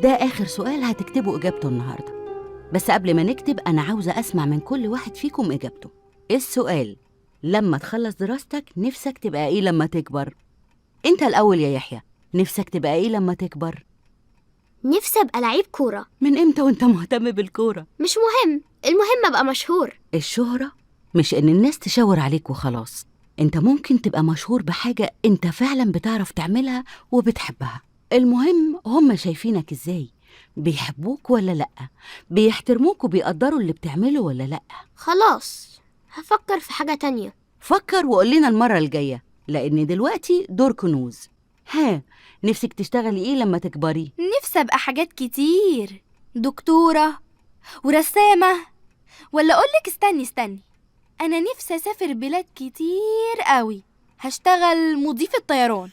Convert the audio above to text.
ده آخر سؤال هتكتبوا إجابته النهاردة، بس قبل ما نكتب أنا عاوزة أسمع من كل واحد فيكم إجابته. السؤال: لما تخلص دراستك نفسك تبقى إيه لما تكبر؟ أنت الأول يا يحيى، نفسك تبقى إيه لما تكبر؟ نفسي أبقى لعيب كورة. من إمتى وأنت مهتم بالكورة؟ مش مهم، المهم أبقى مشهور. الشهرة مش إن الناس تشاور عليك وخلاص، أنت ممكن تبقى مشهور بحاجة أنت فعلا بتعرف تعملها وبتحبها. المهم هم شايفينك إزاي، بيحبوك ولا لأ، بيحترموك وبيقدروا اللي بتعمله ولا لأ. خلاص هفكر في حاجة تانية. فكر وقول لنا المرة الجاية، لأن دلوقتي دور كنوز. ها، نفسك تشتغلي إيه لما تكبري؟ نفسي أبقى حاجات كتير، دكتورة ورسامة. ولا أقولك استني، أنا نفسي أسافر بلاد كتير قوي، هشتغل مضيفة طيران.